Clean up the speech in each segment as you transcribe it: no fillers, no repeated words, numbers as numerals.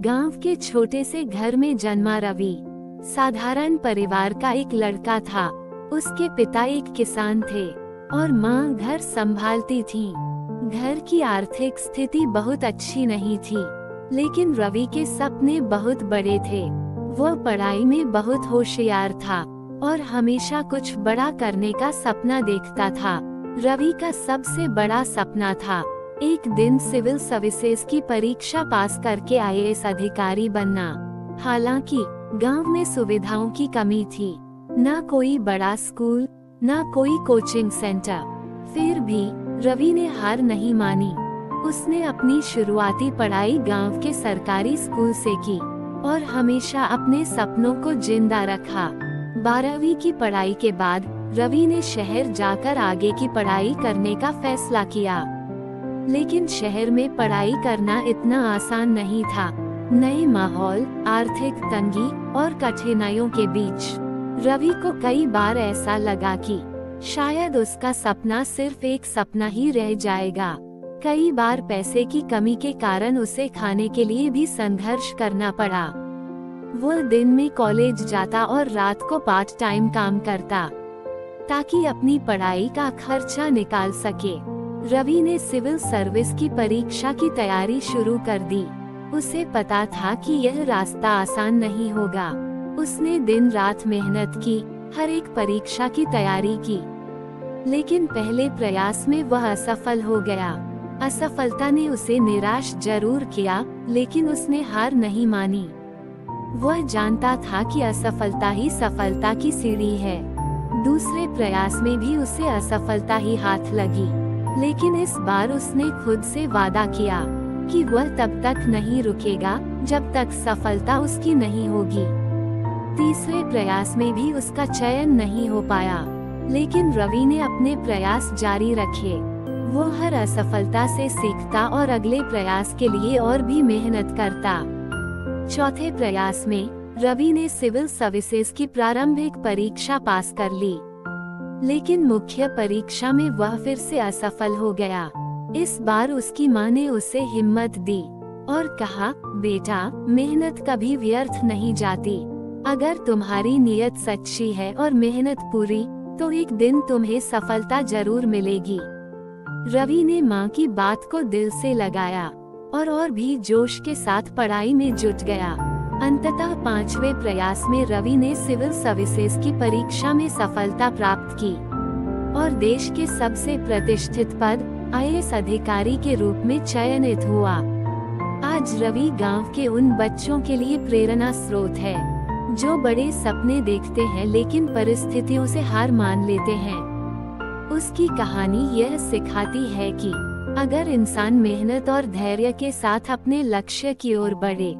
गांव के छोटे से घर में जन्मा रवि साधारण परिवार का एक लड़का था। उसके पिता एक किसान थे और माँ घर संभालती थी। घर की आर्थिक स्थिति बहुत अच्छी नहीं थी, लेकिन रवि के सपने बहुत बड़े थे। वह पढ़ाई में बहुत होशियार था और हमेशा कुछ बड़ा करने का सपना देखता था। रवि का सबसे बड़ा सपना था एक दिन सिविल सर्विसेज की परीक्षा पास करके आईएएस अधिकारी बनना। हालांकि गांव में सुविधाओं की कमी थी, न कोई बड़ा स्कूल न कोई कोचिंग सेंटर। फिर भी रवि ने हार नहीं मानी। उसने अपनी शुरुआती पढ़ाई गांव के सरकारी स्कूल से की और हमेशा अपने सपनों को जिंदा रखा। 12वीं की पढ़ाई के बाद रवि ने शहर जाकर आगे की पढ़ाई करने का फैसला किया, लेकिन शहर में पढ़ाई करना इतना आसान नहीं था। नए माहौल, आर्थिक तंगी और कठिनाइयों के बीच रवि को कई बार ऐसा लगा कि शायद उसका सपना सिर्फ एक सपना ही रह जाएगा। कई बार पैसे की कमी के कारण उसे खाने के लिए भी संघर्ष करना पड़ा। वह दिन में कॉलेज जाता और रात को पार्ट टाइम काम करता ताकि अपनी पढ़ाई का खर्चा निकाल सके। रवि ने सिविल सर्विस की परीक्षा की तैयारी शुरू कर दी। उसे पता था कि यह रास्ता आसान नहीं होगा। उसने दिन रात मेहनत की, हर एक परीक्षा की तैयारी की, लेकिन पहले प्रयास में वह असफल हो गया। असफलता ने उसे निराश जरूर किया, लेकिन उसने हार नहीं मानी। वह जानता था कि असफलता ही सफलता की सीढ़ी है। दूसरे प्रयास में भी उसे असफलता ही हाथ लगी, लेकिन इस बार उसने खुद से वादा किया कि वह तब तक नहीं रुकेगा जब तक सफलता उसकी नहीं होगी। तीसरे प्रयास में भी उसका चयन नहीं हो पाया, लेकिन रवि ने अपने प्रयास जारी रखे। वो हर असफलता से सीखता और अगले प्रयास के लिए और भी मेहनत करता। चौथे प्रयास में रवि ने सिविल सर्विसेज की प्रारंभिक परीक्षा पास कर ली, लेकिन मुख्य परीक्षा में वह फिर से असफल हो गया। इस बार उसकी माँ ने उसे हिम्मत दी और कहा, बेटा, मेहनत कभी व्यर्थ नहीं जाती। अगर तुम्हारी नीयत सच्ची है और मेहनत पूरी, तो एक दिन तुम्हें सफलता जरूर मिलेगी। रवि ने माँ की बात को दिल से लगाया और भी जोश के साथ पढ़ाई में जुट गया। अंततः 5वें प्रयास में रवि ने सिविल सर्विसेज की परीक्षा में सफलता प्राप्त की और देश के सबसे प्रतिष्ठित पद आईएएस अधिकारी के रूप में चयनित हुआ। आज रवि गांव के उन बच्चों के लिए प्रेरणा स्रोत है जो बड़े सपने देखते हैं लेकिन परिस्थितियों से हार मान लेते हैं। उसकी कहानी यह सिखाती है कि अगर इंसान मेहनत और धैर्य के साथ अपने लक्ष्य की ओर बढ़े,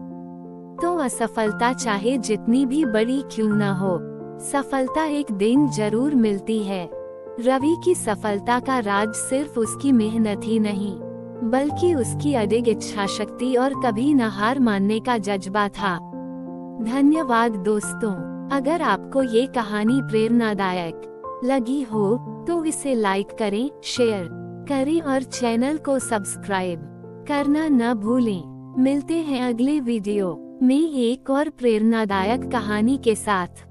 तो असफलता चाहे जितनी भी बड़ी क्यों न हो, सफलता एक दिन जरूर मिलती है। रवि की सफलता का राज सिर्फ उसकी मेहनत ही नहीं, बल्कि उसकी अडिग इच्छा शक्ति और कभी न हार मानने का जज्बा था। धन्यवाद दोस्तों। अगर आपको ये कहानी प्रेरणादायक लगी हो तो इसे लाइक करें, शेयर करें और चैनल को सब्सक्राइब करना न भूलें। मिलते हैं अगले वीडियो में एक और प्रेरणादायक कहानी के साथ।